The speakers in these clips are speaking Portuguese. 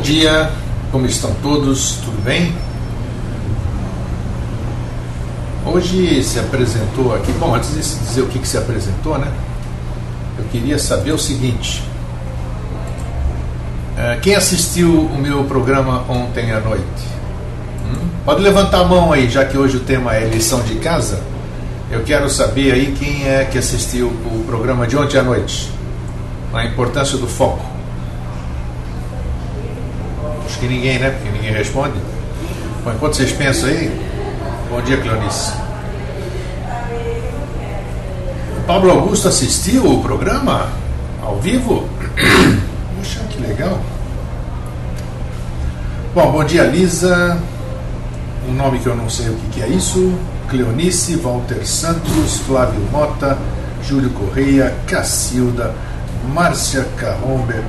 dia, como estão todos? Tudo bem? Hoje se apresentou aqui, bom, antes de dizer o que se apresentou, né? Eu queria saber o seguinte: quem assistiu o meu programa ontem à noite? Pode levantar a mão aí, já que hoje o tema é lição de casa. Eu quero saber aí quem é que assistiu o programa de ontem à noite, a importância do foco. Acho que ninguém, né? Porque ninguém responde. Bom, enquanto vocês pensam aí, bom dia, Cleonice. O Pablo Augusto assistiu o programa ao vivo? Puxa, que legal. Bom dia, Lisa. Um nome que eu não sei o que é isso. Cleonice, Walter Santos, Flávio Mota, Júlio Correia, Cacilda, Márcia Carromber,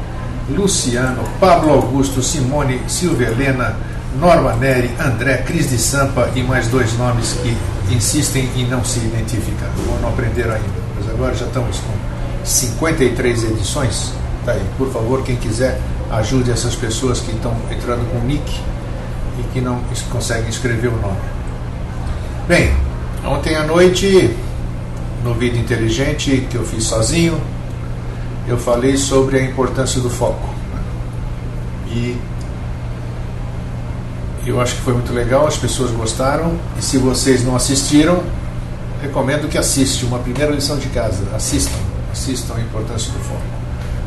Luciano, Pablo Augusto, Simone, Silvia Helena, Norma Neri, André, Cris de Sampa e mais dois nomes que insistem em não se identificar. Ou não aprenderam ainda, mas agora já estamos com 53 edições. Tá aí, por favor, quem quiser, ajude essas pessoas que estão entrando com nick e que não conseguem escrever o nome. Bem, ontem à noite, no Vida Inteligente, que eu fiz sozinho, eu falei sobre a importância do foco. E eu acho que foi muito legal, as pessoas gostaram. E se vocês não assistiram, recomendo que assistam uma primeira lição de casa. Assistam a importância do foco.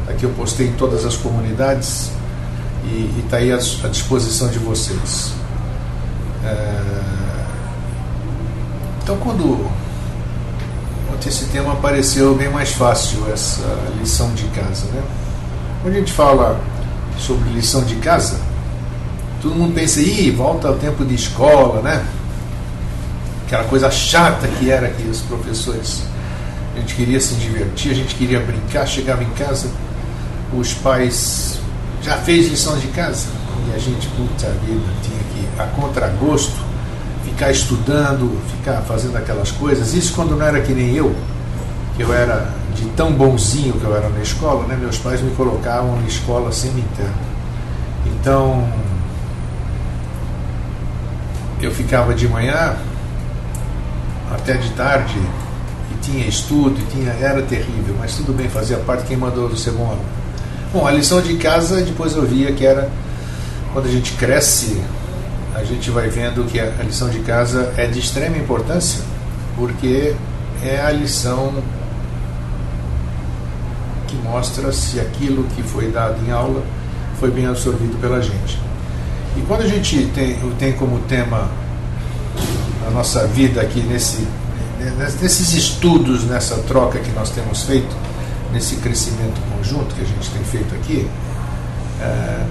Aqui eu postei em todas as comunidades e está aí à disposição de vocês. Então, quando esse tema apareceu, bem mais fácil essa lição de casa, né? Quando a gente fala sobre lição de casa, todo mundo pensa, volta ao tempo de escola, né? Aquela coisa chata que era que os professores, a gente queria se divertir, a gente queria brincar, chegava em casa, os pais já fez lição de casa e a gente, puta vida, tinha que, a contragosto, ficar estudando, ficar fazendo aquelas coisas. Isso quando não era que nem eu, que eu era de tão bonzinho que eu era na escola, né? Meus pais me colocavam na escola semi-interna. Então eu ficava de manhã até de tarde e tinha estudo, era terrível, mas tudo bem, fazia parte, quem mandou ser bom aluno. Bom, a lição de casa depois eu via que era quando a gente cresce, a gente vai vendo que a lição de casa é de extrema importância, porque é a lição que mostra se aquilo que foi dado em aula foi bem absorvido pela gente. E quando a gente tem como tema a nossa vida aqui nesses estudos, nessa troca que nós temos feito, nesse crescimento conjunto que a gente tem feito aqui,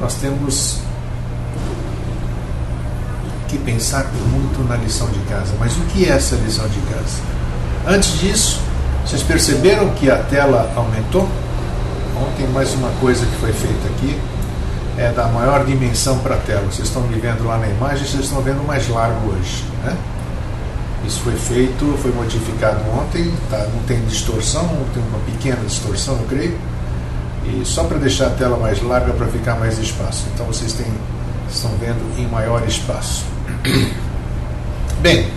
nós temos que pensar muito na lição de casa. Mas o que é essa lição de casa? Antes disso, vocês perceberam que a tela aumentou? Ontem mais uma coisa que foi feita aqui é dar maior dimensão para a tela. Vocês estão me vendo lá na imagem, vocês estão vendo mais largo hoje, né? Isso foi feito, foi modificado ontem, tá? Não tem distorção, tem uma pequena distorção, eu creio, e só para deixar a tela mais larga para ficar mais espaço. Então vocês estão vendo em maior espaço. Bem,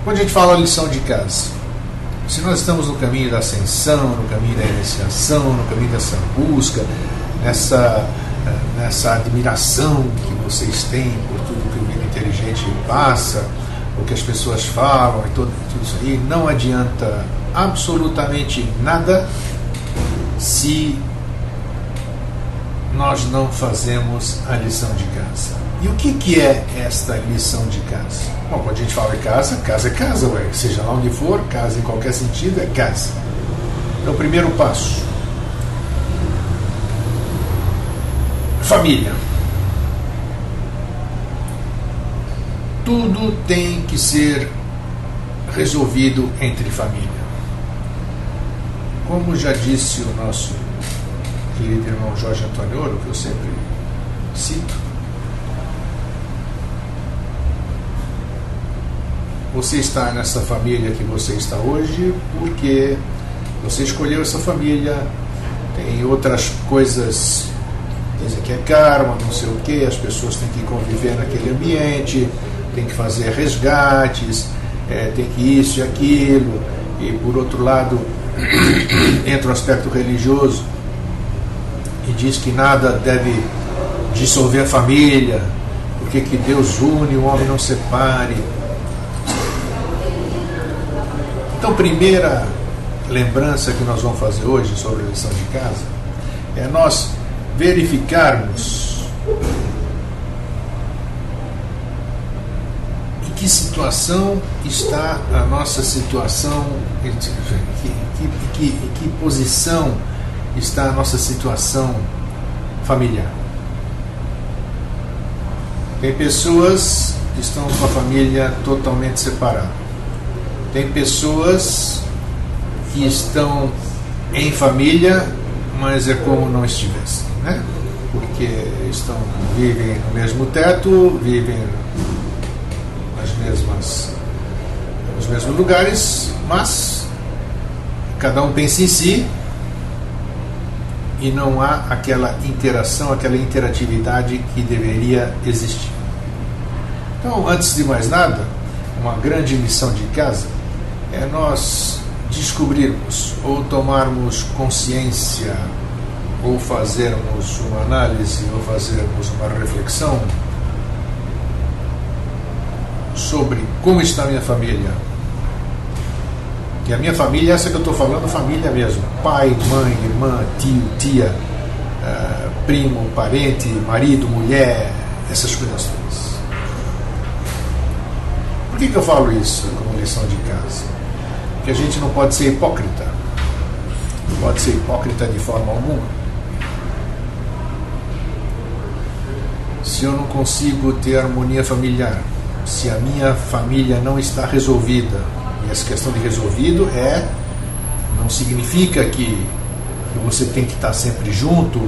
quando a gente fala lição de casa, se nós estamos no caminho da ascensão, no caminho da iniciação, no caminho dessa busca, nessa admiração que vocês têm por tudo que o Vida Inteligente passa, o que as pessoas falam e tudo isso aí, não adianta absolutamente nada se nós não fazemos a lição de casa. E o que é esta lição de casa? Bom, quando a gente fala de casa, casa é casa, ué. Seja lá onde for, casa em qualquer sentido é casa. Então, o primeiro passo: família. Tudo tem que ser resolvido entre família. Como já disse o nosso querido irmão Jorge Antônio Ouro, que eu sempre cito, você está nessa família que você está hoje porque você escolheu essa família, tem outras coisas Dizem que é karma, não sei o que, as pessoas têm que conviver naquele ambiente, tem que fazer resgates, tem que isso e aquilo. E por outro lado entra o aspecto religioso e diz que nada deve dissolver a família, porque que Deus une, o homem não separe. Então, primeira lembrança que nós vamos fazer hoje sobre a lição de casa é nós verificarmos em que situação está a nossa situação, em que posição está a nossa situação familiar. Tem pessoas que estão com a família totalmente separada. Tem pessoas que estão em família, mas é como não estivessem, né? Porque vivem no mesmo teto, vivem nos mesmos lugares, mas cada um pensa em si e não há aquela interação, aquela interatividade que deveria existir. Então, antes de mais nada, uma grande missão de casa é nós descobrirmos ou tomarmos consciência ou fazermos uma análise ou fazermos uma reflexão sobre como está a minha família. E a minha família, essa que eu estou falando, família mesmo, pai, mãe, irmã, tio, tia, primo, parente, marido, mulher, essas coisas todas. Por que eu falo isso como lição de casa? Porque a gente não pode ser hipócrita. Não pode ser hipócrita de forma alguma. Se eu não consigo ter harmonia familiar, se a minha família não está resolvida, e essa questão de resolvido não significa que você tem que estar sempre junto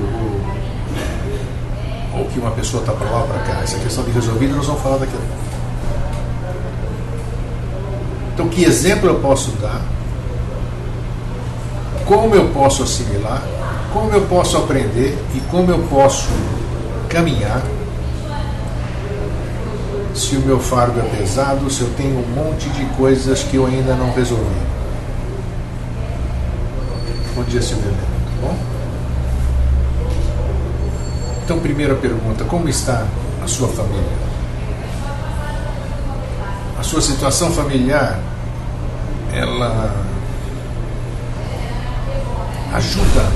ou que uma pessoa está para lá ou para cá. Essa questão de resolvido nós vamos falar daqui a pouco. Então, que exemplo eu posso dar? Como eu posso assimilar? Como eu posso aprender? E como eu posso caminhar se o meu fardo é pesado, se eu tenho um monte de coisas que eu ainda não resolvi? Bom dia, Silvia, tudo bom? Então, primeira pergunta, como está a sua família? A sua situação familiar, ela ajuda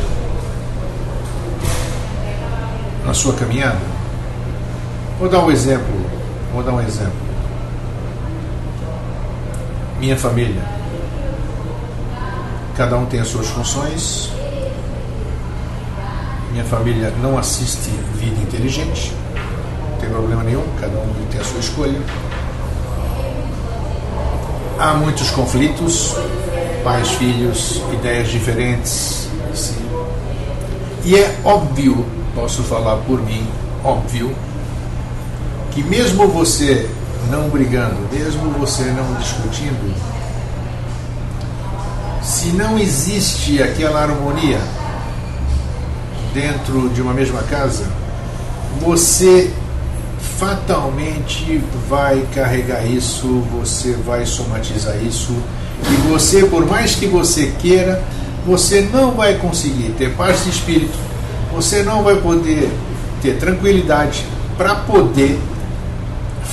na sua caminhada? Vou dar um exemplo. Minha família. Cada um tem as suas funções. Minha família não assiste Vida Inteligente. Não tem problema nenhum, cada um tem a sua escolha. Há muitos conflitos, pais, filhos, ideias diferentes. Sim. E é óbvio, posso falar por mim, óbvio, que mesmo você não brigando, mesmo você não discutindo, se não existe aquela harmonia dentro de uma mesma casa, você fatalmente vai carregar isso, você vai somatizar isso, e você, por mais que você queira, você não vai conseguir ter paz de espírito, você não vai poder ter tranquilidade para poder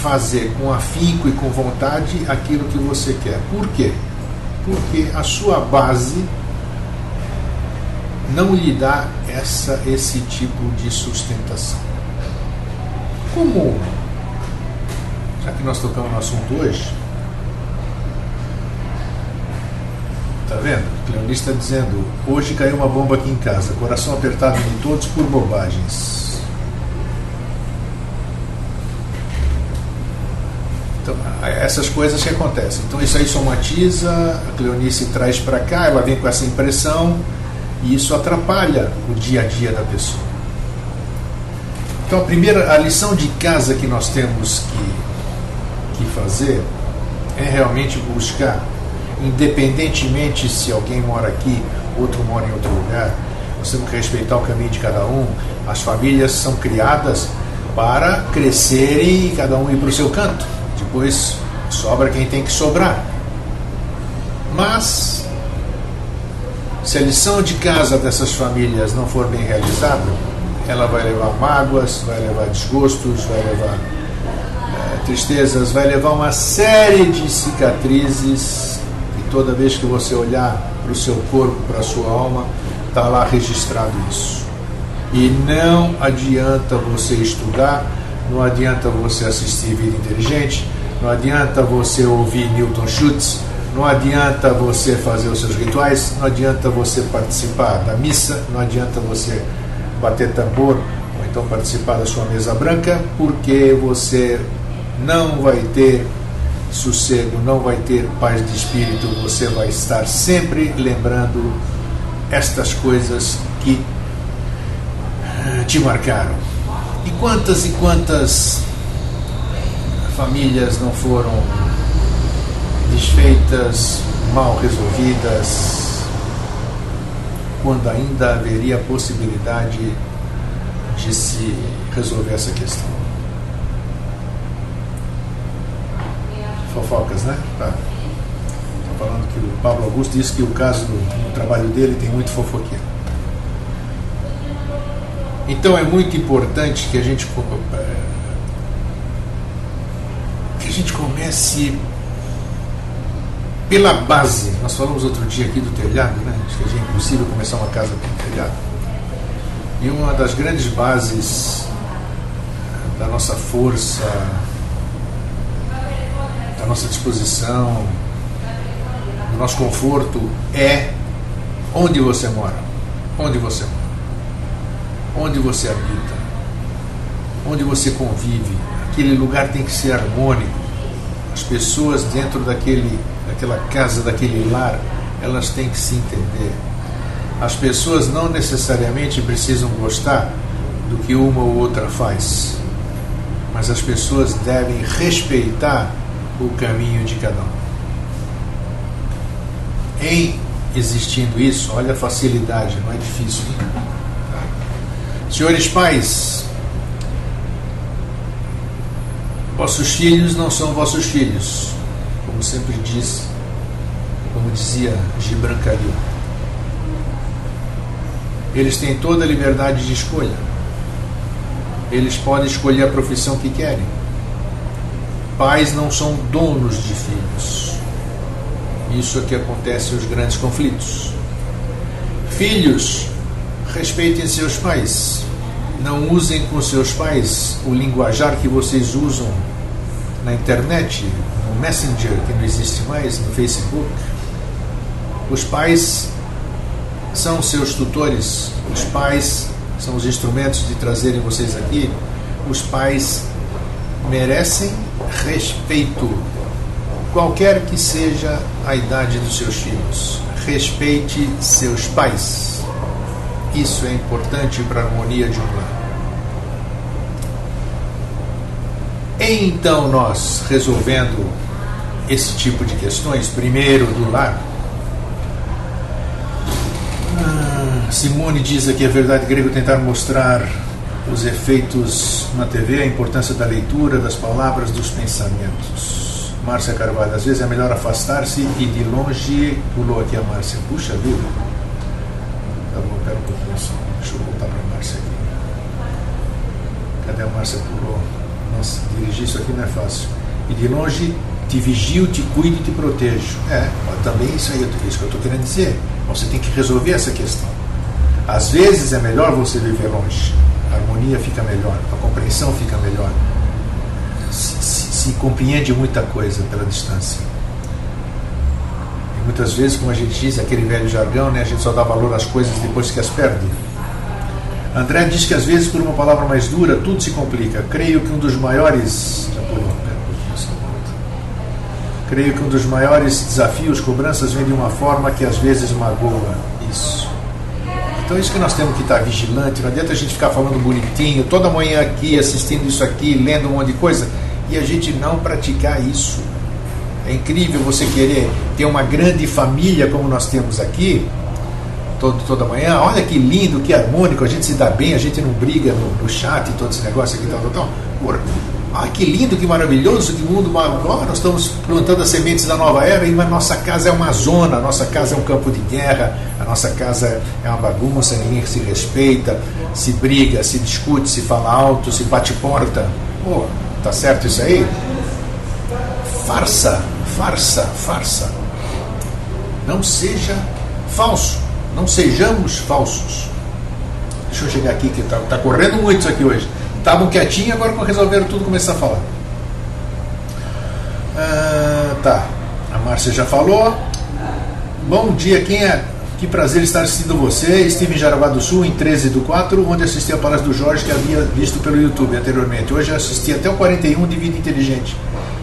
fazer com afinco e com vontade aquilo que você quer. Por quê? Porque a sua base não lhe dá esse tipo de sustentação. Como, já que nós tocamos no assunto hoje, está vendo? O Cleonice está dizendo: hoje caiu uma bomba aqui em casa, coração apertado de todos por bobagens. Então, essas coisas que acontecem. Então, isso aí somatiza, a Cleonice traz para cá, ela vem com essa impressão, e isso atrapalha o dia a dia da pessoa. Então, a lição de casa que nós temos que fazer é realmente buscar, independentemente se alguém mora aqui, outro mora em outro lugar, Nós temos que respeitar o caminho de cada um. As famílias são criadas para crescerem e cada um ir para o seu canto. Depois sobra quem tem que sobrar. Mas se a lição de casa dessas famílias não for bem realizada, ela vai levar mágoas, vai levar desgostos, vai levar tristezas, vai levar uma série de cicatrizes, e toda vez que você olhar para o seu corpo, para a sua alma, está lá registrado isso. E não adianta você estudar, não adianta você assistir Vida Inteligente, não adianta você ouvir Newton Schultz, não adianta você fazer os seus rituais, não adianta você participar da missa, não adianta você bater tambor ou então participar da sua mesa branca, porque você não vai ter sossego, não vai ter paz de espírito. Você vai estar sempre lembrando estas coisas que te marcaram. E quantas famílias não foram desfeitas, mal resolvidas, quando ainda haveria a possibilidade de se resolver essa questão. Fofocas, né? Tá. Estou falando que o Pablo Augusto disse que o caso no trabalho dele tem muito fofoqueiro. Então é muito importante que a gente comece pela base. Nós falamos outro dia aqui do telhado, né? Acho que é impossível começar uma casa com telhado. E uma das grandes bases da nossa força, da nossa disposição, do nosso conforto é onde você mora, onde você habita, onde você convive. Aquele lugar tem que ser harmônico. As pessoas dentro daquela casa, daquele lar, elas têm que se entender. As pessoas não necessariamente precisam gostar do que uma ou outra faz, mas as pessoas devem respeitar o caminho de cada um. Em existindo isso, olha a facilidade, não é difícil. Senhores pais, vossos filhos não são vossos filhos, como sempre diz, como dizia Gibran Khalil. Eles têm toda a liberdade de escolha. Eles podem escolher a profissão que querem. Pais não são donos de filhos. Isso é que acontece os grandes conflitos. Filhos, respeitem seus pais. Não usem com seus pais o linguajar que vocês usam na internet, no Messenger, que não existe mais, no Facebook. Os pais são seus tutores. Os pais são os instrumentos de trazerem vocês aqui. Os pais merecem respeito, qualquer que seja a idade dos seus filhos. Respeite seus pais. Isso é importante para a harmonia de um lar. Então, nós resolvendo esse tipo de questões, primeiro do lar, Simone diz aqui: a verdade grega tentar mostrar os efeitos na TV, a importância da leitura, das palavras, dos pensamentos. Márcia Carvalho, às vezes é melhor afastar-se e de longe. Pulou aqui a Márcia. Puxa vida. Tá bom, pera um pouquinho só. Deixa eu voltar para a Márcia aqui. Cadê a Márcia? Pulou. Nossa, dirigir isso aqui não é fácil. E de longe te vigio, te cuido e te protejo. Também isso aí é isso que eu estou querendo dizer. Você tem que resolver essa questão. Às vezes é melhor você viver longe. A harmonia fica melhor, a compreensão fica melhor. Se compreende muita coisa pela distância. E muitas vezes, como a gente diz, aquele velho jargão, né, a gente só dá valor às coisas depois que as perde. André diz que às vezes, por uma palavra mais dura, tudo se complica. Creio que um dos maiores desafios, cobranças, vem de uma forma que às vezes magoa. Isso. Então isso que nós temos que estar vigilante. Não adianta a gente ficar falando bonitinho toda manhã aqui, assistindo isso aqui, lendo um monte de coisa, e a gente não praticar isso. É incrível você querer ter uma grande família como nós temos aqui, toda manhã, olha que lindo, que harmônico, a gente se dá bem, a gente não briga no chat e todo esse negócio aqui, tal. Porra, que lindo, que maravilhoso, que mundo maravilhoso, nós estamos plantando as sementes da nova era, e a nossa casa é uma zona, a nossa casa é um campo de guerra, a nossa casa é uma bagunça, ninguém se respeita, se briga, se discute, se fala alto, se bate porta. Pô, tá certo isso aí? Farsa. Não seja falso, não sejamos falsos. Deixa eu chegar aqui, que tá correndo muito isso aqui hoje. Estavam quietinhos, agora resolveram tudo começar a falar. Tá, a Márcia já falou. Bom dia, que prazer estar assistindo você. Estive em Jaraguá do Sul em 13/4, onde assisti a palestra do Jorge, que havia visto pelo YouTube anteriormente. Hoje assisti até o 41 de Vida Inteligente.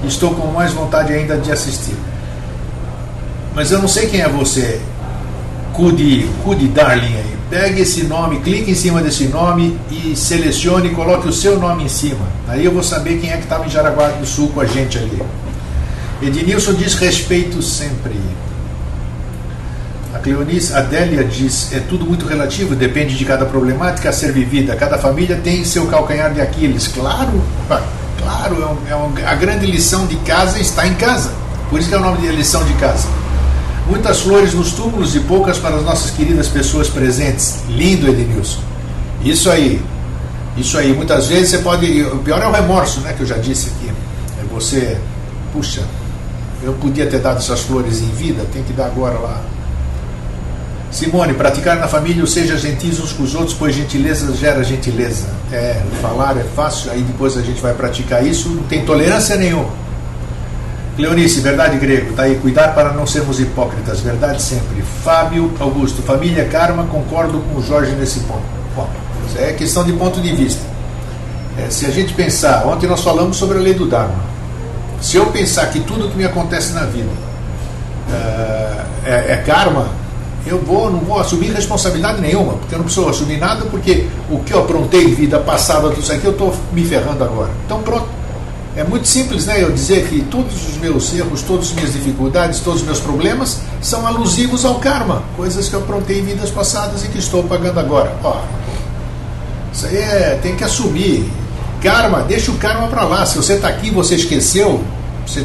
Estou com mais vontade ainda de assistir. Mas eu não sei quem é você, Cudi Darling aí. Pegue esse nome, clique em cima desse nome e selecione e coloque o seu nome em cima. Aí eu vou saber quem é que estava em Jaraguá do Sul com a gente ali. Ednilson diz respeito sempre. A Cleonice Adélia diz, é tudo muito relativo, depende de cada problemática a ser vivida. Cada família tem seu calcanhar de Aquiles. Claro, a grande lição de casa está em casa. Por isso que é o nome de lição de casa. Muitas flores nos túmulos e poucas para as nossas queridas pessoas presentes. Lindo, Ednilson. Isso aí. Muitas vezes você pode... O pior é o remorso, né, que eu já disse aqui. É você... Puxa, eu podia ter dado essas flores em vida, tem que dar agora lá. Simone, praticar na família, ou seja, gentis uns com os outros, pois gentileza gera gentileza. Falar é fácil, aí depois a gente vai praticar isso, não tem tolerância nenhuma. Leonice, verdade grego, tá aí, cuidar para não sermos hipócritas, verdade sempre. Fábio Augusto, família karma, concordo com o Jorge nesse ponto. Bom, isso é questão de ponto de vista. Se a gente pensar, ontem nós falamos sobre a lei do Dharma. Se eu pensar que tudo que me acontece na vida é karma, eu não vou assumir responsabilidade nenhuma, porque eu não preciso assumir nada, porque o que eu aprontei em vida passada, tudo isso aqui, eu estou me ferrando agora. Então pronto. É muito simples, né, eu dizer que todos os meus erros, todas as minhas dificuldades, todos os meus problemas são alusivos ao karma, coisas que eu aprontei em vidas passadas e que estou pagando agora. Isso aí tem que assumir. Karma, deixa o karma para lá. Se você está aqui, você esqueceu, você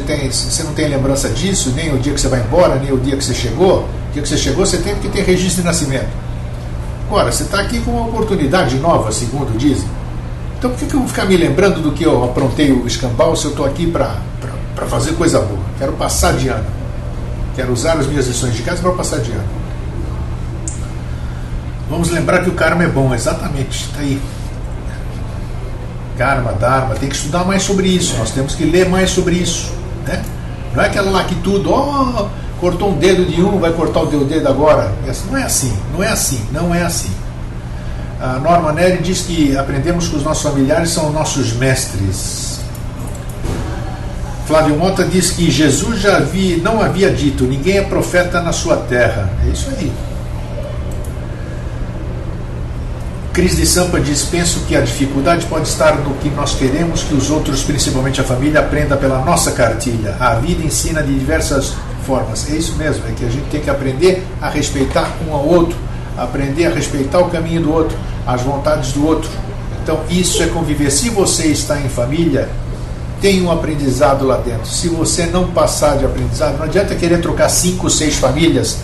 não tem lembrança disso, nem o dia que você vai embora, nem o dia que você chegou. O dia que você chegou, você tem que ter registro de nascimento. Agora, você está aqui com uma oportunidade nova, segundo dizem. Então por que eu vou ficar me lembrando do que eu aprontei o escambau se eu estou aqui para fazer coisa boa? Quero passar de ano. Quero usar as minhas lições de casa para passar de ano. Vamos lembrar que o karma é bom, exatamente, está aí. Karma, Dharma, tem que estudar mais sobre isso, nós temos que ler mais sobre isso, né? Não é aquela lá que tudo, cortou um dedo de um, vai cortar o dedo agora. Não é assim. A Norma Neri diz que aprendemos que os nossos familiares são nossos mestres. Flávio Mota diz que Jesus não havia dito, ninguém é profeta na sua terra. É isso aí. Cris de Sampa diz, penso que a dificuldade pode estar no que nós queremos que os outros, principalmente a família, aprenda pela nossa cartilha. A vida ensina de diversas formas. É isso mesmo, é que a gente tem que aprender a respeitar um ao outro, aprender a respeitar o caminho do outro, as vontades do outro. Então isso é conviver. Se você está em família, tem um aprendizado lá dentro. Se você não passar de aprendizado, não adianta querer trocar 5, 6 famílias,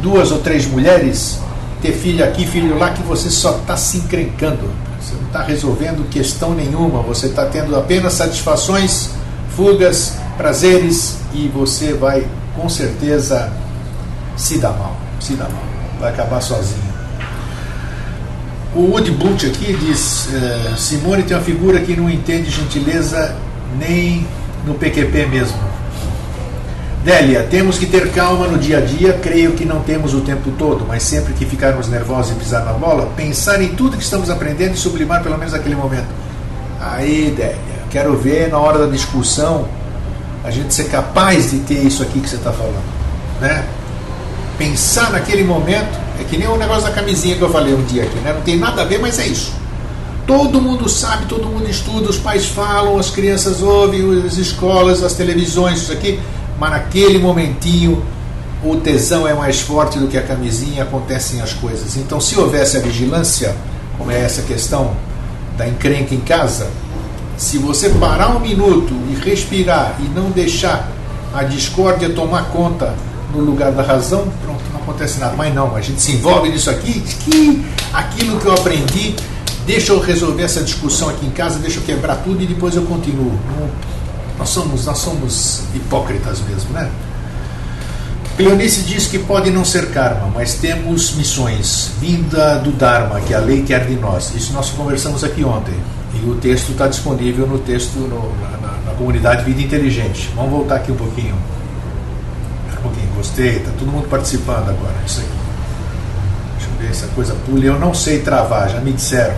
2 ou 3 mulheres, ter filho aqui, filho lá, que você só está se encrencando. Você não está resolvendo questão nenhuma, você está tendo apenas satisfações, fugas, prazeres, e você vai com certeza se dar mal, vai acabar sozinho. O Woody Blunt aqui diz, Simone tem uma figura que não entende gentileza nem no PQP mesmo. Délia, temos que ter calma no dia a dia, creio que não temos o tempo todo, mas sempre que ficarmos nervosos e pisar na bola, pensar em tudo que estamos aprendendo e sublimar pelo menos aquele momento. Aí, Délia, quero ver na hora da discussão a gente ser capaz de ter isso aqui que você está falando, né? Pensar naquele momento, é que nem o negócio da camisinha que eu falei um dia aqui, né? Não tem nada a ver, mas é isso. Todo mundo sabe, todo mundo estuda, os pais falam, as crianças ouvem, as escolas, as televisões, isso aqui, mas naquele momentinho o tesão é mais forte do que a camisinha, acontecem as coisas. Então, se houvesse a vigilância, como é essa questão da encrenca em casa, se você parar um minuto e respirar e não deixar a discórdia tomar conta no lugar da razão, pronto, não acontece nada. Mas não, a gente se envolve nisso aqui, que aquilo que eu aprendi, deixa eu resolver essa discussão aqui em casa, deixa eu quebrar tudo e depois eu continuo. Nós somos hipócritas mesmo, né? Cleonice diz que pode não ser karma, mas temos missões, vinda do Dharma, que a lei quer de nós. Isso nós conversamos aqui ontem. E o texto está disponível no texto na comunidade Vida Inteligente. Vamos voltar aqui um pouquinho. Gostei, está todo mundo participando agora. Isso aqui. Deixa eu ver essa coisa pula. Eu não sei travar, já me disseram.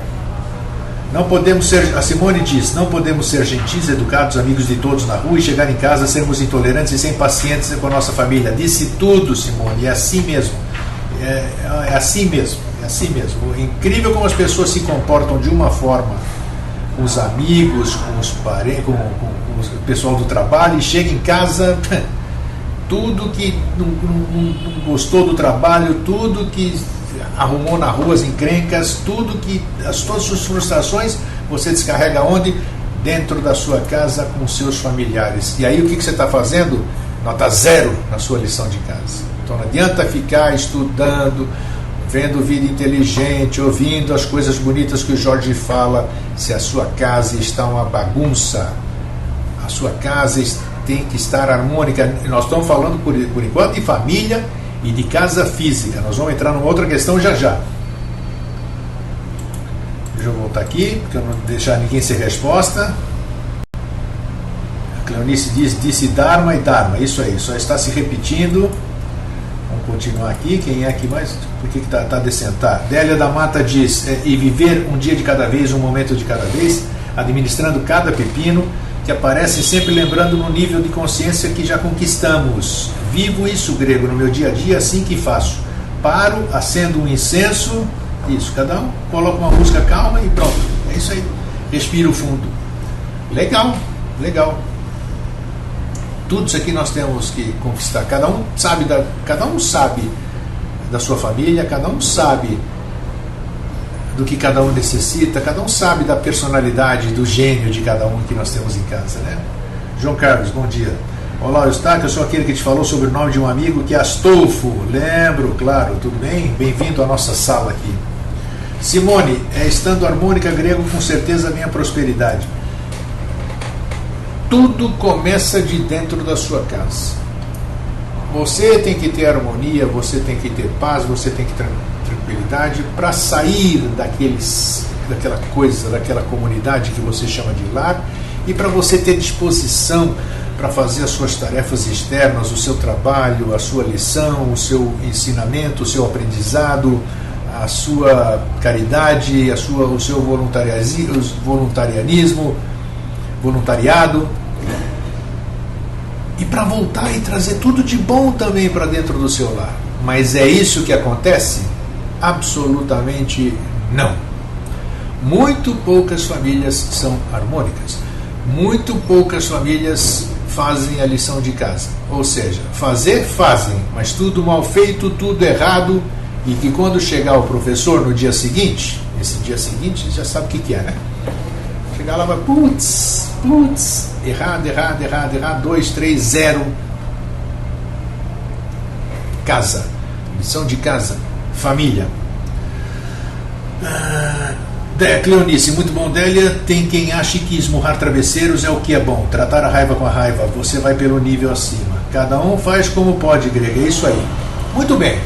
Não podemos ser, a Simone diz, não podemos ser gentis, educados, amigos de todos na rua e chegar em casa sermos intolerantes e sem paciência com a nossa família. Disse tudo, Simone, é assim mesmo. É assim mesmo, é assim mesmo. É incrível como as pessoas se comportam de uma forma com os amigos, com os parentes, com o pessoal do trabalho, e chega em casa, tudo que não gostou do trabalho, tudo que arrumou na rua, as encrencas, todas as suas frustrações, você descarrega onde? Dentro da sua casa com seus familiares. E aí o que você está fazendo? Nota 0 na sua lição de casa. Então não adianta ficar estudando, vendo Vida Inteligente, ouvindo as coisas bonitas que o Jorge fala, se a sua casa está uma bagunça. A sua casa tem que estar harmônica. Nós estamos falando por enquanto de família e de casa física. Nós vamos entrar numa outra questão já. Deixa eu voltar aqui, porque eu não vou deixar ninguém sem resposta. A Cleonice disse Dharma e Dharma. Isso aí, só está se repetindo. Vamos continuar aqui. Quem é que mais? Por que está descendo? Tá. Délia da Mata diz, e viver um dia de cada vez, um momento de cada vez, administrando cada pepino que aparece, sempre lembrando no nível de consciência que já conquistamos. Vivo isso, grego, no meu dia a dia, assim que faço. Paro, acendo um incenso, isso, cada um coloca uma música calma e pronto. É isso aí. Respiro fundo. Legal, legal. Tudo isso aqui nós temos que conquistar. Cada um sabe da sua família, cada um sabe do que cada um necessita, cada um sabe da personalidade, do gênio de cada um que nós temos em casa, né? João Carlos, bom dia. Olá, Eustáquio, eu sou aquele que te falou sobre o nome de um amigo que é Astolfo. Lembro, claro, tudo bem? Bem-vindo à nossa sala aqui. Simone, estando harmônica, grego, com certeza a minha prosperidade. Tudo começa de dentro da sua casa. Você tem que ter harmonia, você tem que ter paz, você tem que ter tranquilidade para sair daquela comunidade que você chama de lar, e para você ter disposição para fazer as suas tarefas externas, o seu trabalho, a sua lição, o seu ensinamento, o seu aprendizado, a sua caridade, o seu voluntariado, e para voltar e trazer tudo de bom também para dentro do seu lar. Mas é isso que acontece? Absolutamente não. Muito poucas famílias são harmônicas. Muito poucas famílias fazem a lição de casa. Ou seja, fazem, mas tudo mal feito, tudo errado, e que quando chegar o professor no dia seguinte, esse dia seguinte já sabe o que é, né? Chegar lá, vai, putz, errado, 2, 3, 0. Casa, lição de casa, família. Cleonice, muito bom, Délia. Tem quem ache que esmurrar travesseiros é o que é bom, tratar a raiva com a raiva, você vai pelo nível acima. Cada um faz como pode, grega, é isso aí. Muito bem.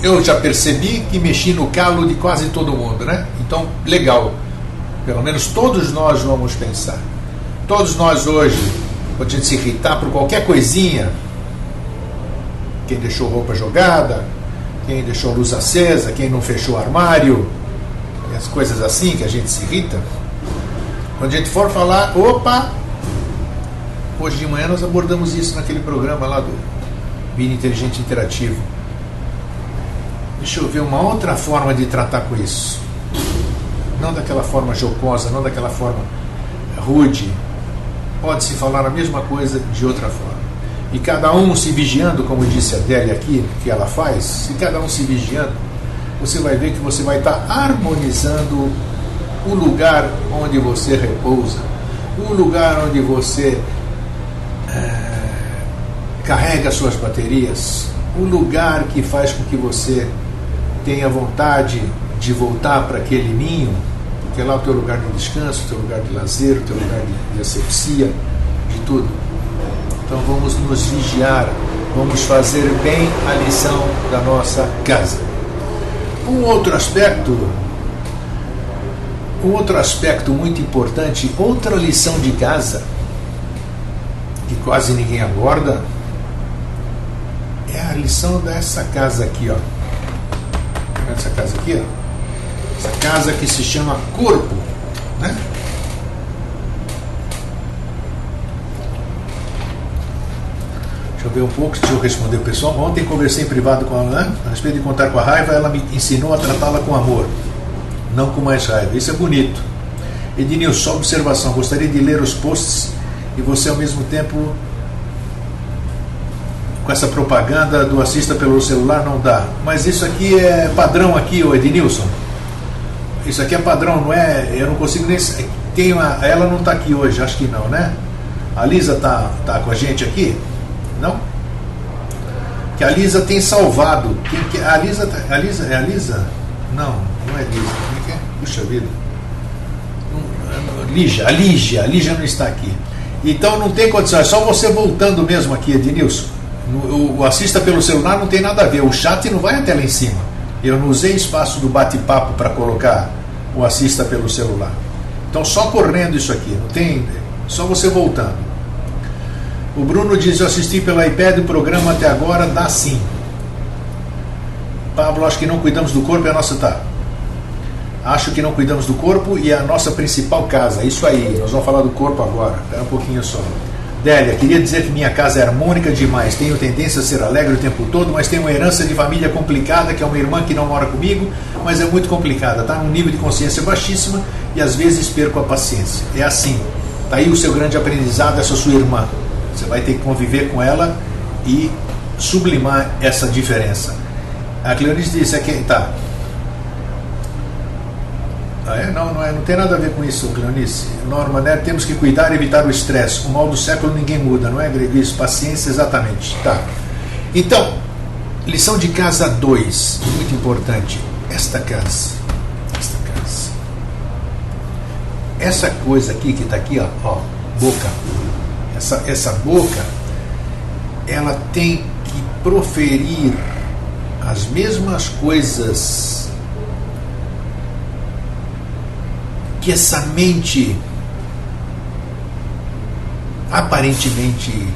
Eu já percebi que mexi no calo de quase todo mundo, né? Então, legal. Pelo menos todos nós vamos pensar. Todos nós hoje, quando a gente se irritar por qualquer coisinha, quem deixou roupa jogada, quem deixou luz acesa, quem não fechou o armário, as coisas assim que a gente se irrita, quando a gente for falar, opa, hoje de manhã nós abordamos isso naquele programa lá do Vida Inteligente Interativo. Deixa eu ver uma outra forma de tratar com isso. Não daquela forma jocosa, não daquela forma rude. Pode-se falar a mesma coisa de outra forma. e cada um se vigiando, como disse a Adélia aqui, que ela faz, se cada um se vigiando, você vai ver que você vai estar harmonizando o lugar onde você repousa, o lugar onde você carrega suas baterias, o lugar que faz com que você tenha vontade de voltar para aquele ninho, porque lá é o teu lugar de descanso, o teu lugar de lazer, o teu lugar de asepsia, de tudo. Então vamos nos vigiar, vamos fazer bem a lição da nossa casa. Um outro aspecto muito importante, outra lição de casa, que quase ninguém aborda, é a lição dessa casa aqui, ó. Essa casa aqui, ó. Essa casa que se chama corpo, né? Deixa eu ver um pouco, deixa eu responder o pessoal. Ontem conversei em privado com ela, né? A respeito de contar com a raiva, ela me ensinou a tratá-la com amor, não com mais raiva. Isso é bonito. Ednilson, só observação. Gostaria de ler os posts e você ao mesmo tempo com essa propaganda do assista pelo celular não dá. Mas isso aqui é padrão aqui, ô Ednilson. Isso aqui é padrão, não é? Eu não consigo nem... Ela não está aqui hoje, acho que não, né? A Lisa tá com a gente aqui? Não? Que a Lisa tem salvado. A Lisa é a Lisa? Não é Lisa. Como é que é? Puxa vida. A Lígia não está aqui. Então não tem condição, é só você voltando mesmo aqui, Ednilson. O assista pelo celular não tem nada a ver, o chat não vai até lá em cima. Eu não usei espaço do bate-papo para colocar o assista pelo celular. Então só correndo isso aqui, não tem, só você voltando. O Bruno diz: eu assisti pelo iPad o programa até agora, dá sim. Pablo, acho que não cuidamos do corpo, é a nossa tá. Acho que não cuidamos do corpo e é a nossa principal casa. Isso aí, nós vamos falar do corpo agora. Espera um pouquinho só. Délia, queria dizer que minha casa é harmônica demais. Tenho tendência a ser alegre o tempo todo, mas tenho uma herança de família complicada, que é uma irmã que não mora comigo, mas é muito complicada. Está num nível de consciência baixíssima e às vezes perco a paciência. É assim. Está aí o seu grande aprendizado, essa sua irmã. Você vai ter que conviver com ela e sublimar essa diferença. A Cleonice disse aqui, tá. Não tem nada a ver com isso, Cleonice. Norma, né? Temos que cuidar e evitar o estresse. O mal do século ninguém muda, não é, Gregoris? Paciência, exatamente. Tá. Então, lição de casa 2, muito importante. Esta casa. Essa coisa aqui que está aqui, ó, boca. Essa boca, ela tem que proferir as mesmas coisas que essa mente aparentemente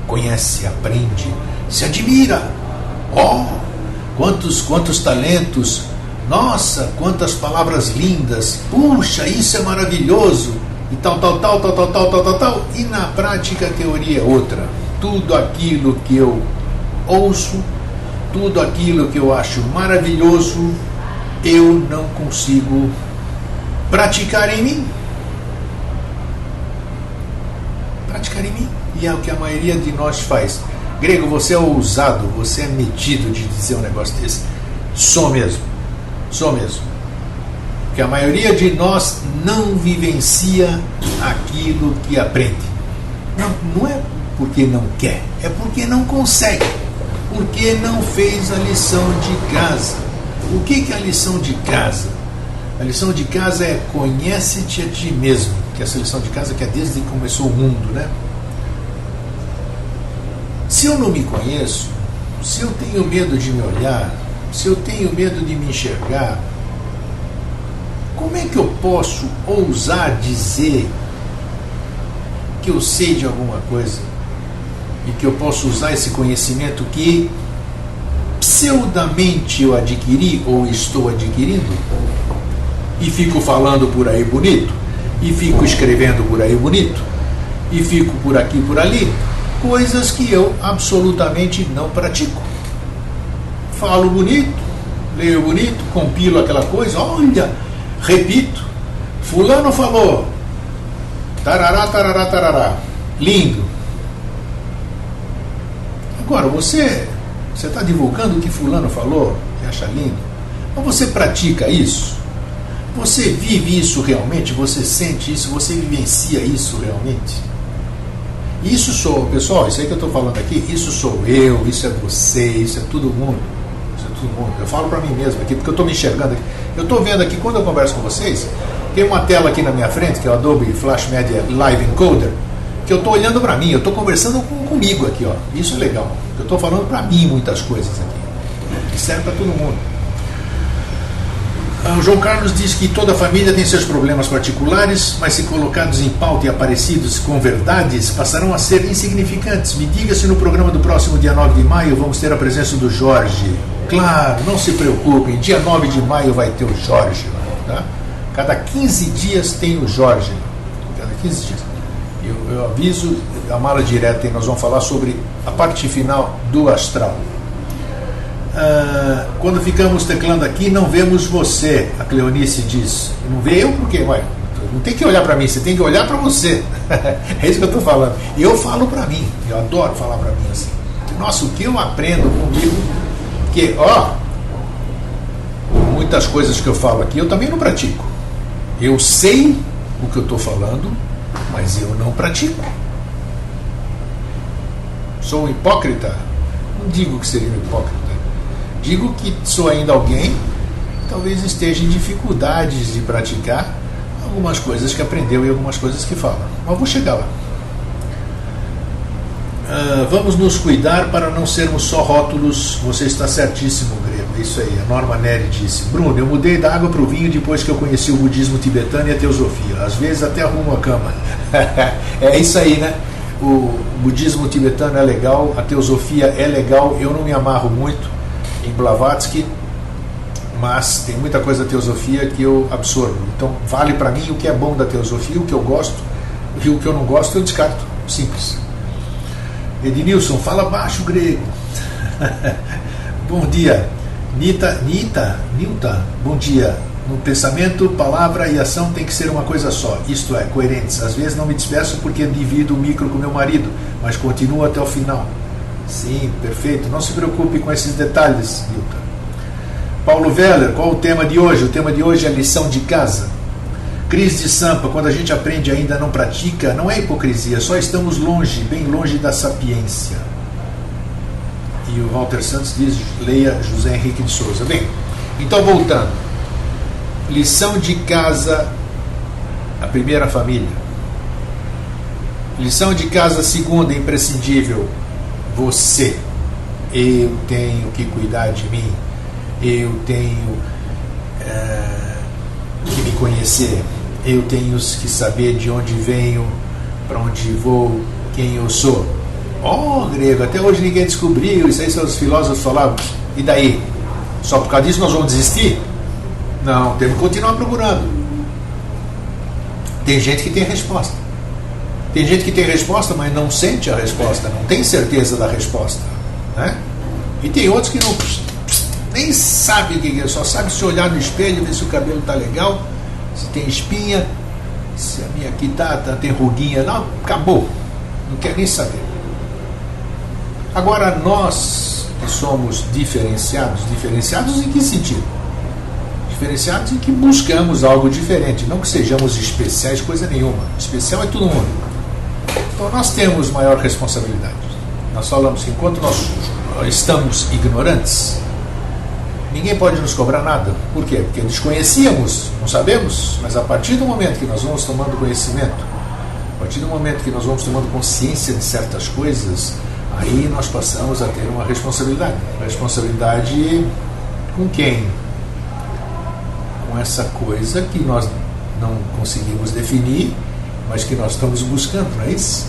conhece, aprende, se admira. Quantos talentos, nossa, quantas palavras lindas, puxa, isso é maravilhoso, e tal, e na prática a teoria é outra. Tudo aquilo que eu ouço, tudo aquilo que eu acho maravilhoso, eu não consigo praticar em mim. E é o que a maioria de nós faz. Grego, você é ousado, você é metido de dizer um negócio desse. Sou mesmo. Porque a maioria de nós não vivencia aquilo que aprende. Não é porque não quer, é porque não consegue. Porque não fez a lição de casa. O que é a lição de casa? A lição de casa é conhece-te a ti mesmo, que é essa lição de casa que é desde que começou o mundo, né? Se eu não me conheço, se eu tenho medo de me olhar, se eu tenho medo de me enxergar, como é que eu posso ousar dizer que eu sei de alguma coisa e que eu posso usar esse conhecimento que pseudamente eu adquiri ou estou adquirindo? E fico falando por aí bonito, e fico escrevendo por aí bonito, e fico por aqui e por ali, coisas que eu absolutamente não pratico. Falo bonito, leio bonito, compilo aquela coisa, olha, repito, fulano falou, tarará, tarará, tarará, lindo. Agora, você está divulgando o que fulano falou, que acha lindo, mas você pratica isso? Você vive isso realmente? Você sente isso? Você vivencia isso realmente? Isso sou, pessoal, isso aí que eu estou falando aqui, isso sou eu, isso é você, isso é todo mundo. Isso é todo mundo. Eu falo para mim mesmo aqui, porque eu estou me enxergando aqui. Eu estou vendo aqui, quando eu converso com vocês, tem uma tela aqui na minha frente, que é o Adobe Flash Media Live Encoder, que eu estou olhando para mim, eu estou conversando comigo aqui, ó. Isso é legal. Eu estou falando para mim muitas coisas aqui, que serve para todo mundo. O João Carlos diz que toda família tem seus problemas particulares, mas se colocados em pauta e aparecidos com verdades, passarão a ser insignificantes. Me diga se no programa do próximo dia 9 de maio vamos ter a presença do Jorge. Claro, não se preocupem, dia 9 de maio vai ter o Jorge. Tá? Cada 15 dias tem o Jorge. Cada 15 dias. Eu aviso, a mala direta, e nós vamos falar sobre a parte final do astral. Quando ficamos teclando aqui, não vemos você, a Cleonice diz. Não vê eu por quê? Ué, não tem que olhar para mim, você tem que olhar para você. É isso que eu estou falando. Eu falo para mim, eu adoro falar para mim assim. Nossa, o que eu aprendo comigo, que, ó, muitas coisas que eu falo aqui eu também não pratico. Eu sei o que eu estou falando, mas eu não pratico. Sou um hipócrita? Não digo que seria um hipócrita. Digo que sou ainda alguém que talvez esteja em dificuldades de praticar algumas coisas que aprendeu e algumas coisas que fala. Mas vou chegar lá. Vamos nos cuidar para não sermos só rótulos. Você está certíssimo, Grego. É isso aí. A Norma Neri disse: Bruno, eu mudei da água para o vinho depois que eu conheci o budismo tibetano e a teosofia. Às vezes até arrumo a cama. É isso aí, né? O budismo tibetano é legal, a teosofia é legal. Eu não me amarro muito em Blavatsky, mas tem muita coisa da teosofia que eu absorvo. Então vale para mim o que é bom da teosofia, o que eu gosto, e o que eu não gosto eu descarto. Simples. Ednilson, fala baixo, Grego. Bom dia. Nilta, bom dia. No pensamento, palavra e ação tem que ser uma coisa só, isto é, coerentes. Às vezes não me despeço porque divido o micro com meu marido, mas continuo até o final. Sim, perfeito. Não se preocupe com esses detalhes, Nilton. Paulo Veller, qual o tema de hoje? O tema de hoje é a lição de casa. Cris de Sampa, quando a gente aprende e ainda não pratica, não é hipocrisia, só estamos longe, bem longe da sapiência. E o Walter Santos diz, leia José Henrique de Souza. Bem, então voltando. Lição de casa, a primeira família. Lição de casa, segunda, imprescindível. Você. Eu tenho que cuidar de mim. Eu tenho que me conhecer. Eu tenho que saber de onde venho, para onde vou, quem eu sou. Oh, Grego, até hoje ninguém descobriu. Isso aí são os filósofos falavam. E daí? Só por causa disso nós vamos desistir? Não, temos que continuar procurando. Tem gente que tem resposta. Tem gente que tem resposta, mas não sente a resposta, não tem certeza da resposta, né? E tem outros que não, nem sabe o que é, só sabe se olhar no espelho, ver se o cabelo está legal, se tem espinha, se a minha aqui tem ruguinha, não, acabou, não quer nem saber. Agora nós que somos diferenciados em que sentido? Diferenciados em que buscamos algo diferente, não que sejamos especiais, coisa nenhuma. Especial é todo mundo. Então nós temos maior responsabilidade. Nós falamos que enquanto nós estamos ignorantes, ninguém pode nos cobrar nada. Por quê? Porque desconhecíamos, não sabemos, mas a partir do momento que nós vamos tomando conhecimento, a partir do momento que nós vamos tomando consciência de certas coisas, aí nós passamos a ter uma responsabilidade. Responsabilidade com quem? Com essa coisa que nós não conseguimos definir, mas que nós estamos buscando, não é isso?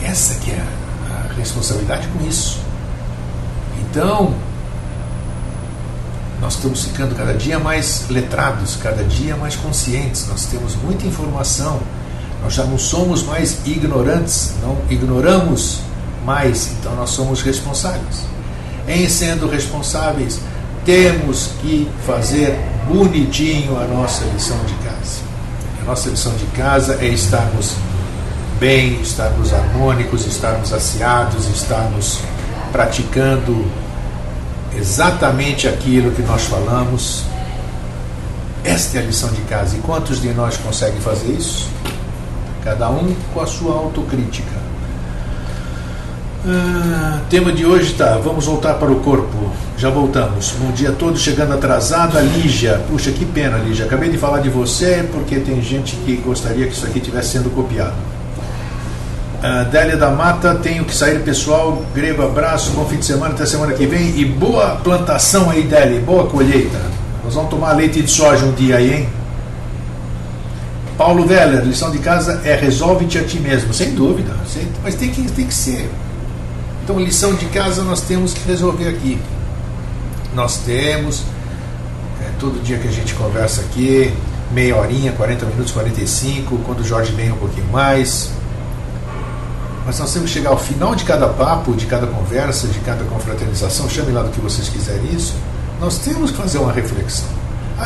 Essa que é a responsabilidade com isso. Então, nós estamos ficando cada dia mais letrados, cada dia mais conscientes, nós temos muita informação, nós já não somos mais ignorantes, não ignoramos mais, então nós somos responsáveis. Em sendo responsáveis, temos que fazer bonitinho a nossa lição de casa. A nossa lição de casa é estarmos bem, estarmos harmônicos, estarmos asseados, estarmos praticando exatamente aquilo que nós falamos. Esta é a lição de casa. E quantos de nós conseguem fazer isso? Cada um com a sua autocrítica. Tema de hoje vamos voltar para o corpo. Já voltamos. Um dia todo chegando atrasado. A Lígia, puxa, que pena, Lígia, acabei de falar de você porque tem gente que gostaria que isso aqui estivesse sendo copiado. Délia da Mata, tenho que sair, pessoal. Grego, abraço, bom fim de semana, até semana que vem. E boa plantação aí, Délia, boa colheita. Nós vamos tomar leite de soja um dia aí, hein? Paulo Veller, lição de casa é resolve-te a ti mesmo. Sem dúvida, mas tem que ser. Então, lição de casa nós temos que resolver aqui. Nós temos, todo dia que a gente conversa aqui, meia horinha, 40 minutos, 45, quando o Jorge vem um pouquinho mais. Mas nós temos que chegar ao final de cada papo, de cada conversa, de cada confraternização, chame lá do que vocês quiserem isso, nós temos que fazer uma reflexão.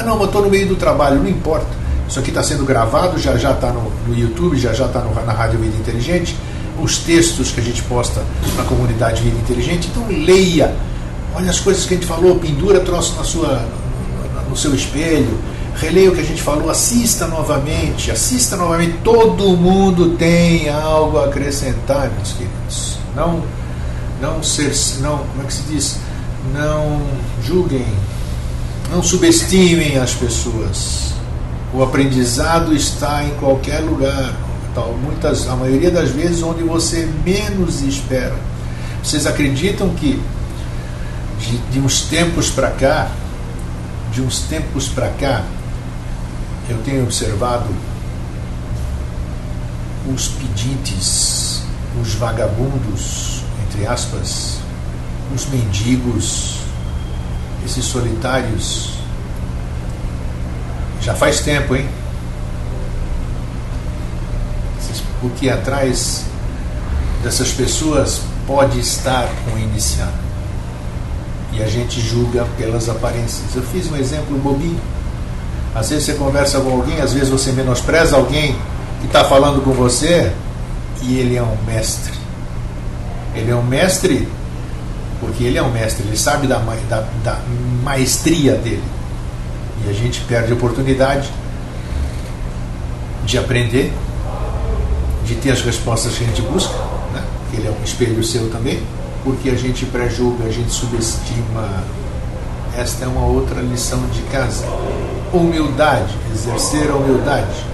Não, mas estou no meio do trabalho, não importa. Isso aqui está sendo gravado, já está no YouTube, já está na Rádio Vida Inteligente, os textos que a gente posta na comunidade Vida Inteligente. Então leia, olha as coisas que a gente falou, pendura troço no seu espelho, releia o que a gente falou, assista novamente. Todo mundo tem algo a acrescentar, meus queridos. Não, como é que se diz? Não julguem, não subestimem as pessoas. O aprendizado está em qualquer lugar, a maioria das vezes onde você menos espera. Vocês acreditam que de uns tempos para cá, eu tenho observado os pedintes, os vagabundos, entre aspas, os mendigos, esses solitários. Já faz tempo, hein? Porque atrás dessas pessoas pode estar um iniciado. E a gente julga pelas aparências. Eu fiz um exemplo bobinho. Às vezes você conversa com alguém, às vezes você menospreza alguém que está falando com você, e ele é um mestre. Ele é um mestre porque ele é um mestre, ele sabe da maestria dele. E a gente perde a oportunidade de aprender, de ter as respostas que a gente busca, né? Ele é um espelho seu também, porque a gente pré-julga, a gente subestima. Esta é uma outra lição de casa. Humildade, exercer a humildade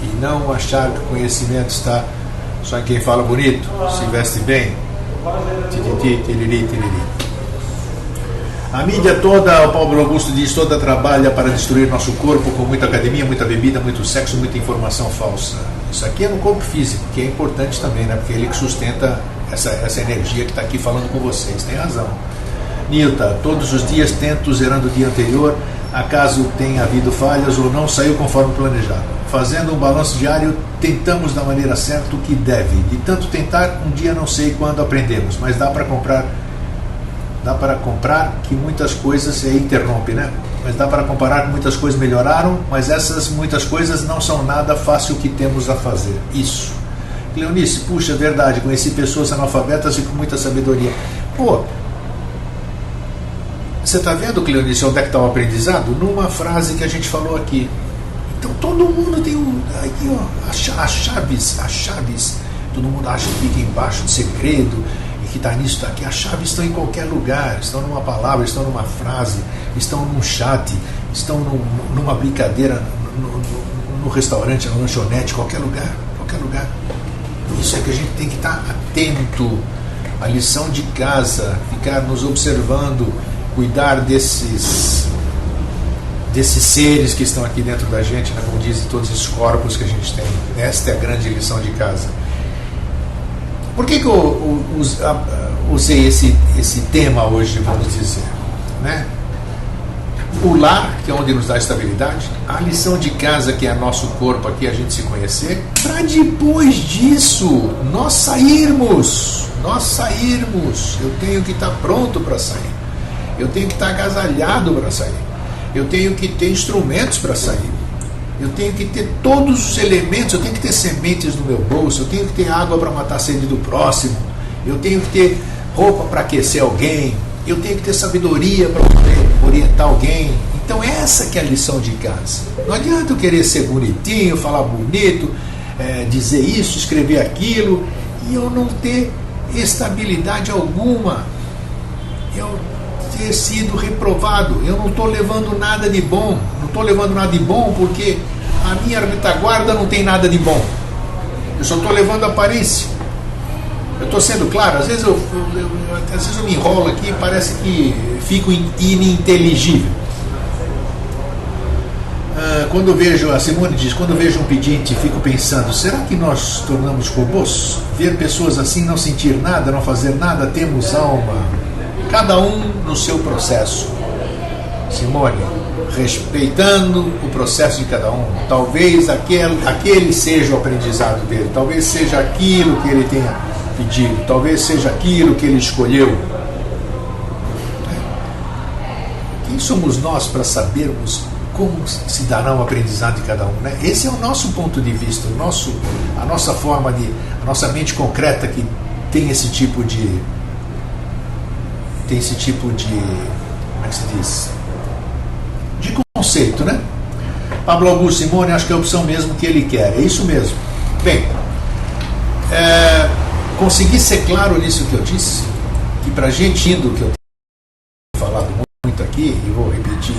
e não achar que o conhecimento está só em quem fala bonito, se veste bem, tititi, tiriri, tiriri. A mídia toda, o Paulo Augusto diz, toda trabalha para destruir nosso corpo com muita academia, muita bebida, muito sexo, muita informação falsa. Isso aqui é no corpo físico, que é importante também, né? Porque é ele que sustenta essa energia que está aqui falando com vocês. Tem razão. Nilta, todos os dias tento, zerando o dia anterior, acaso tenha havido falhas ou não saiu conforme planejado. Fazendo um balanço diário, tentamos da maneira certa o que deve. De tanto tentar, um dia não sei quando aprendemos, mas dá para comprar que muitas coisas se interrompe, né? Mas dá para comparar que muitas coisas melhoraram, mas essas muitas coisas não são nada fácil que temos a fazer. Isso. Cleonice, puxa, verdade, conheci pessoas analfabetas e com muita sabedoria. Pô, você está vendo, Cleonice, onde é que está o aprendizado? Numa frase que a gente falou aqui. Então todo mundo tem aqui, ó, as chaves. Todo mundo acha que fica embaixo do segredo e que está nisso, está aqui. As chaves estão em qualquer lugar, estão numa palavra, estão numa frase, estão num chat, estão numa brincadeira, no restaurante, na lanchonete, qualquer lugar. Isso é que a gente tem que estar atento. A lição de casa, ficar nos observando, cuidar desses seres que estão aqui dentro da gente, né? Como dizem todos esses corpos que a gente tem. Esta é a grande lição de casa. Por que eu usei esse tema hoje, vamos dizer, né? O lar, que é onde nos dá estabilidade, a lição de casa, que é nosso corpo aqui, a gente se conhecer, para depois disso nós sairmos. Eu tenho que estar pronto para sair, eu tenho que estar agasalhado para sair, eu tenho que ter instrumentos para sair, eu tenho que ter todos os elementos, eu tenho que ter sementes no meu bolso, eu tenho que ter água para matar a sede do próximo, eu tenho que ter roupa para aquecer alguém, eu tenho que ter sabedoria para poder orientar alguém. Então essa que é a lição de casa. Não adianta eu querer ser bonitinho, falar bonito, dizer isso, escrever aquilo, e eu não ter estabilidade alguma, eu ter sido reprovado, eu não estou levando nada de bom, porque a minha retaguarda não tem nada de bom, eu só estou levando aparência. Eu estou sendo claro, às vezes eu me enrolo aqui e parece que fico ininteligível. Quando vejo, a Simone diz, quando vejo um pedinte, fico pensando, será que nós tornamos robôs? Ver pessoas assim, não sentir nada, não fazer nada, temos alma. Cada um no seu processo. Simone, respeitando o processo de cada um. Talvez aquele seja o aprendizado dele, talvez seja aquilo que ele tenha pedido, talvez seja aquilo que ele escolheu. Quem somos nós para sabermos como se dará o aprendizado de cada um, né? Esse é o nosso ponto de vista, a nossa forma a nossa mente concreta que tem esse tipo de, como é que se diz? De conceito, né? Pablo Augusto, Simone, acho que é a opção mesmo que ele quer, é isso mesmo. Bem, consegui ser claro nisso que eu disse, que para a gente indo, que eu tenho falado muito aqui, e vou repetir,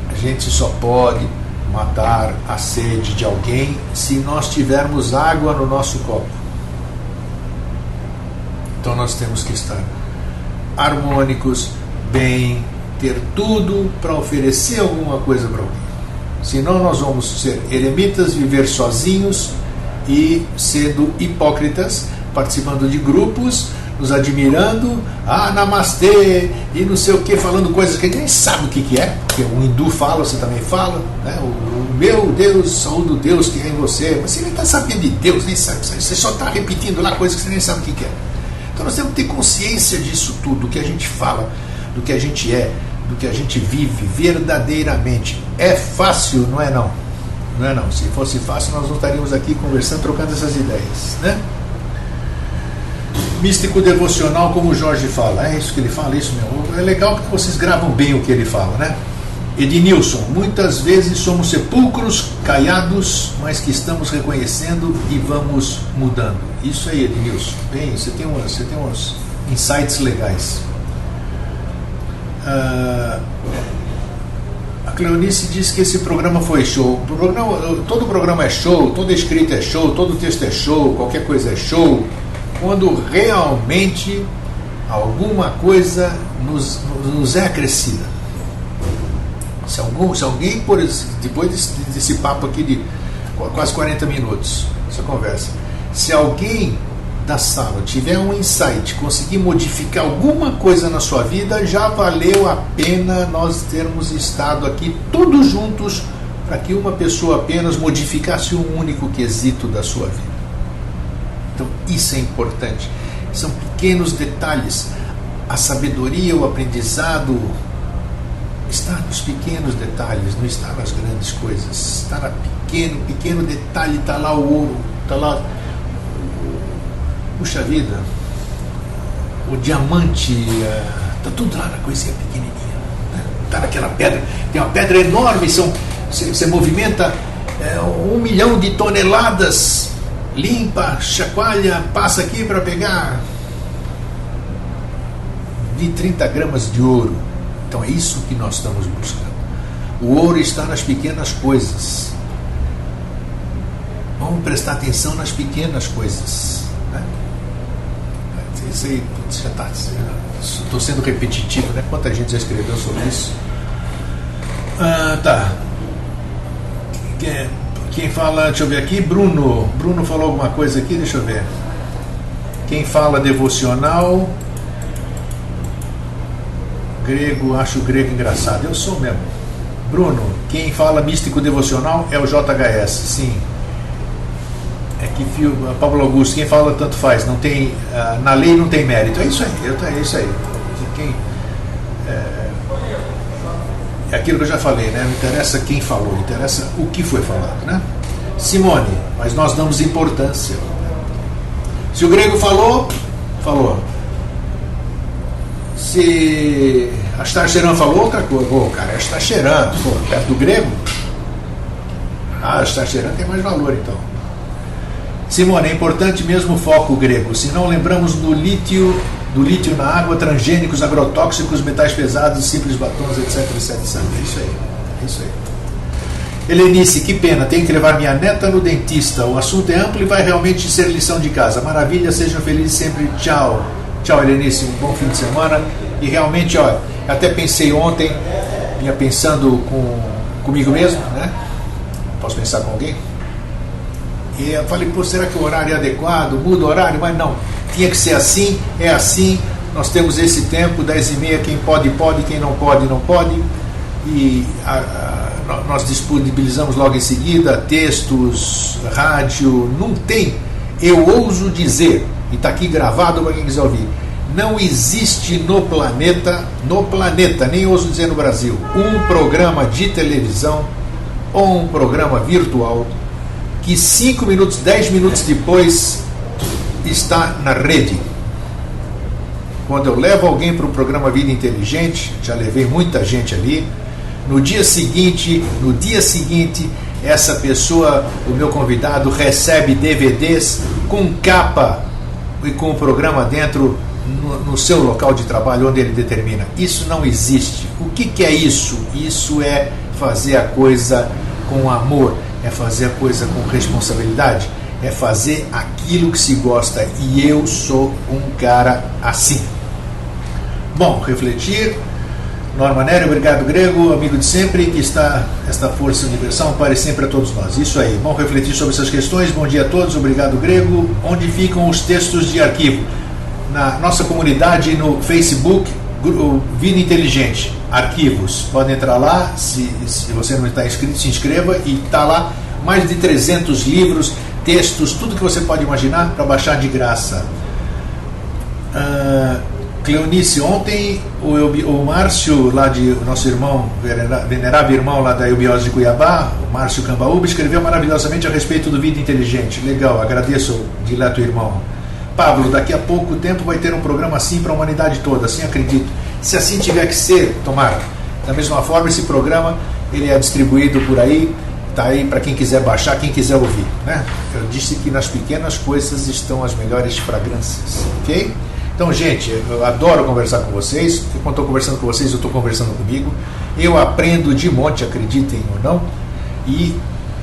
a gente só pode matar a sede de alguém se nós tivermos água no nosso copo. Então nós temos que estar harmônicos, bem, ter tudo para oferecer alguma coisa para alguém. Senão nós vamos ser eremitas, viver sozinhos e sendo hipócritas, participando de grupos, nos admirando, namastê, e não sei o que, falando coisas que a gente nem sabe o que é, porque o hindu fala, você também fala, né? O meu Deus, saúde o Deus que é em você, mas você nem está sabendo de Deus, nem sabe, você só está repetindo lá coisas que você nem sabe o que é. Então nós temos que ter consciência disso tudo, do que a gente fala, do que a gente é, do que a gente vive verdadeiramente. É fácil, não é não? Não é não. Se fosse fácil, nós não estaríamos aqui conversando, trocando essas ideias, né? Místico devocional, como o Jorge fala. É isso que ele fala, isso mesmo. É legal porque vocês gravam bem o que ele fala, né? Ednilson, muitas vezes somos sepulcros caiados, mas que estamos reconhecendo e vamos mudando. Isso aí, Ednilson. Bem, você tem uns insights legais. A Cleonice diz que esse programa foi show. Todo programa é show, toda escrita é show, todo texto é show, qualquer coisa é show, quando realmente alguma coisa nos é acrescida. Se alguém, depois desse papo aqui de quase 40 minutos, essa conversa, se alguém da sala tiver um insight, conseguir modificar alguma coisa na sua vida, já valeu a pena nós termos estado aqui todos juntos para que uma pessoa apenas modificasse um único quesito da sua vida. Então isso é importante, são pequenos detalhes. A sabedoria, o aprendizado está nos pequenos detalhes, não está nas grandes coisas, está no pequeno detalhe, está lá o ouro, está lá, puxa vida, o diamante, está tudo lá na coisinha pequenininha, né? Está naquela pedra, tem uma pedra enorme, você movimenta 1 milhão de toneladas, limpa, chacoalha, passa aqui para pegar de 30 gramas de ouro. Então é isso que nós estamos buscando. O ouro está nas pequenas coisas. Vamos prestar atenção nas pequenas coisas, né? Isso aí, já está. Estou sendo repetitivo, né? Quanta gente já escreveu sobre isso? Tá. Quem fala, deixa eu ver aqui, Bruno falou alguma coisa aqui, deixa eu ver. Quem fala devocional, grego, acho o grego engraçado, eu sou mesmo. Bruno, quem fala místico devocional é o JHS, sim. É que Pablo Augusto, quem fala tanto faz, não tem, na lei não tem mérito, é isso aí, é isso aí. É aquilo que eu já falei, né? Não interessa quem falou, interessa o que foi falado, né? Simone, mas nós damos importância. Se o grego falou, falou. Se Astacheran falou, outra coisa. Pô, cara, é Astacheran, perto do grego. Astacheran tem mais valor, então. Simone, é importante mesmo o foco grego. Se não lembramos do lítio na água, transgênicos, agrotóxicos, metais pesados, simples batons, etc. É isso aí. É isso aí. Helenice, que pena, tenho que levar minha neta no dentista. O assunto é amplo e vai realmente ser lição de casa. Maravilha, sejam felizes sempre. Tchau. Tchau, Helenice, um bom fim de semana. E realmente, ó, até pensei ontem, vinha pensando comigo mesmo, né? Posso pensar com alguém? E eu falei, pô, será que o horário é adequado? Muda o horário? Mas não, tinha que ser assim, é assim. Nós temos esse tempo, 10h30, quem pode, quem não pode, não pode. E nós disponibilizamos logo em seguida textos, rádio, não tem. Eu ouso dizer, e está aqui gravado para quem quiser ouvir, não existe no planeta, nem ouso dizer no Brasil, um programa de televisão ou um programa virtual que 5 minutos, 10 minutos depois está na rede. Quando eu levo alguém para o programa Vida Inteligente, já levei muita gente ali, no dia seguinte, essa pessoa, o meu convidado, recebe DVDs com capa e com o programa dentro no seu local de trabalho, onde ele determina. Isso não existe. O que é isso? Isso é fazer a coisa com amor, é fazer a coisa com responsabilidade, é fazer aquilo que se gosta, e eu sou um cara assim. Bom, refletir. Norma Nery, obrigado grego, amigo de sempre, que está esta força universal, ampare sempre a todos nós. Isso aí, bom refletir sobre essas questões. Bom dia a todos, obrigado grego. Onde ficam os textos de arquivo? Na nossa comunidade no Facebook, Vida Inteligente, arquivos. Podem entrar lá, se você não está inscrito, se inscreva, e está lá mais de 300 livros, textos, tudo que você pode imaginar para baixar de graça. Cleonice, ontem o Márcio, lá o nosso irmão, venerável irmão lá da Eubiose de Cuiabá, o Márcio Cambaúba, escreveu maravilhosamente a respeito do Vida Inteligente. Legal, agradeço, dileto irmão. Pablo, daqui a pouco tempo vai ter um programa assim para a humanidade toda, assim acredito. Se assim tiver que ser, tomara. Da mesma forma, esse programa ele é distribuído por aí, está aí para quem quiser baixar, quem quiser ouvir, né? Eu disse que nas pequenas coisas estão as melhores fragrâncias, ok? Então, gente, eu adoro conversar com vocês. Quando estou conversando com vocês, eu estou conversando comigo. Eu aprendo de monte, acreditem ou não. E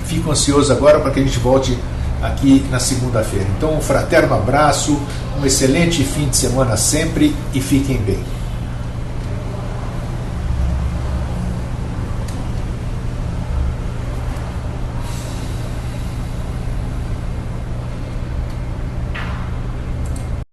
fico ansioso agora para que a gente volte aqui na segunda-feira. Então, um fraterno abraço, um excelente fim de semana sempre e fiquem bem.